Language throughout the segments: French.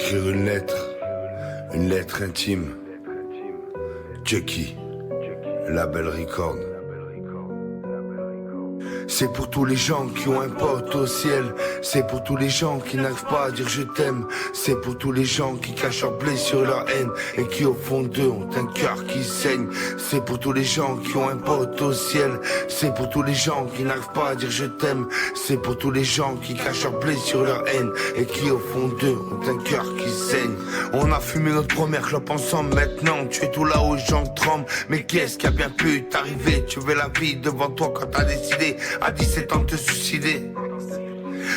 Écrire une lettre intime. Chucky, label record. C'est pour tous les gens qui ont un pote au ciel. C'est pour tous les gens qui n'arrivent pas à dire je t'aime. C'est pour tous les gens qui cachent leur blessure, leur haine, et qui au fond d'eux ont un cœur qui saigne. C'est pour tous les gens qui ont un pote au ciel. C'est pour tous les gens qui n'arrivent pas à dire je t'aime. C'est pour tous les gens qui cachent leur blessure, leur haine, et qui au fond d'eux ont un cœur qui saigne. On a fumé notre première clope ensemble. Maintenant tu es tout là où les gens tremblent. Mais qu'est-ce qui a bien pu t'arriver? Tu veux la vie devant toi quand t'as décidé à 17 ans de te suicider.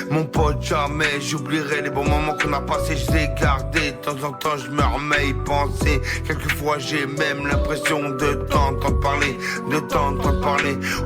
Mon pote, jamais j'oublierai les bons moments qu'on a passés, je les ai gardés. De temps en temps je me remets y penser. Quelquefois j'ai même l'impression de t'entendre parler,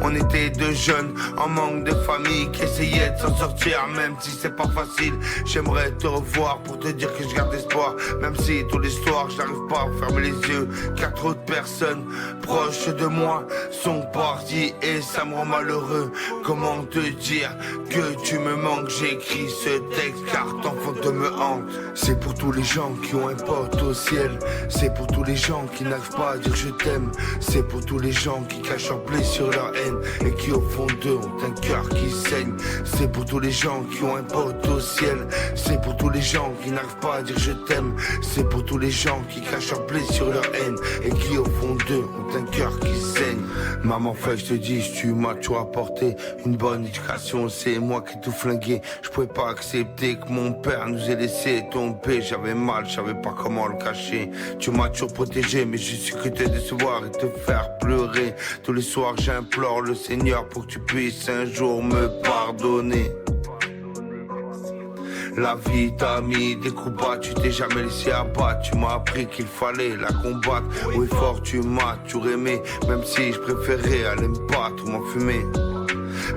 On était deux jeunes en manque de famille qui essayaient de s'en sortir, même si c'est pas facile. J'aimerais te revoir pour te dire que je garde espoir, même si tous les soirs j'arrive pas à fermer les yeux. Car trop de personnes proches de moi sont parties et ça me rend malheureux. Comment te dire que tu me manques? J'écris ce texte car ton fantôme me hante. C'est pour tous les gens qui ont un pote au ciel. C'est pour tous les gens qui n'arrivent pas à dire je t'aime. C'est pour tous les gens qui cachent leur blessure, leur haine, et qui au fond d'eux ont un cœur qui saigne. C'est pour tous les gens qui ont un pote au ciel. C'est pour tous les gens qui n'arrivent pas à dire je t'aime. C'est pour tous les gens qui cachent leur blessure, leur haine, et qui au fond d'eux ont un cœur qui saigne. Maman, frère, je te dis, tu m'as tout apporté. Une bonne éducation, c'est moi qui ai tout flingué. Je pouvais pas accepter que mon père nous ait laissé tomber. J'avais mal, je savais pas comment le cacher. Tu m'as toujours protégé, mais je suis que te décevoir et te faire pleurer. Tous les soirs j'implore le Seigneur pour que tu puisses un jour me pardonner. La vie t'a mis des coups bas, tu t'es jamais laissé abattre. Tu m'as appris qu'il fallait la combattre. Oui fort tu m'as toujours aimé, même si je préférais aller me battre ou m'enfumer.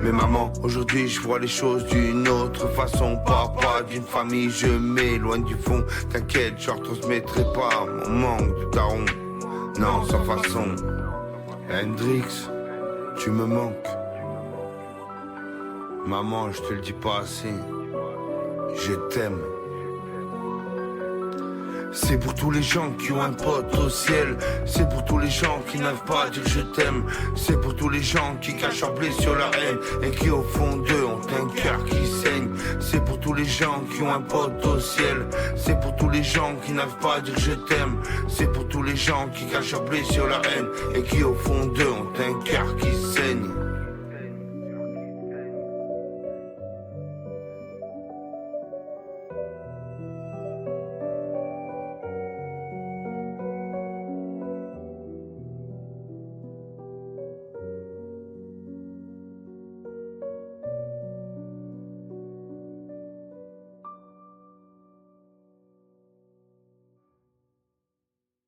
Mais maman, aujourd'hui je vois les choses d'une autre façon. Papa, d'une famille je m'éloigne du fond. T'inquiète, je retransmettrai pas mon manque de daron. Non, sans façon. Hendrix, tu me manques. Maman, je te le dis pas assez. Je t'aime. C'est pour tous les gens qui ont un pote au ciel. C'est pour tous les gens qui n'arrivent pas à dire je t'aime. C'est pour tous les gens qui cachent leur blessure, leur haine, et qui au fond d'eux ont un cœur qui saigne. C'est pour tous les gens qui ont un pote au ciel. C'est pour tous les gens qui n'arrivent pas à dire je t'aime. C'est pour tous les gens qui cachent leur blessure, leur haine, et qui au fond d'eux ont un cœur qui saigne.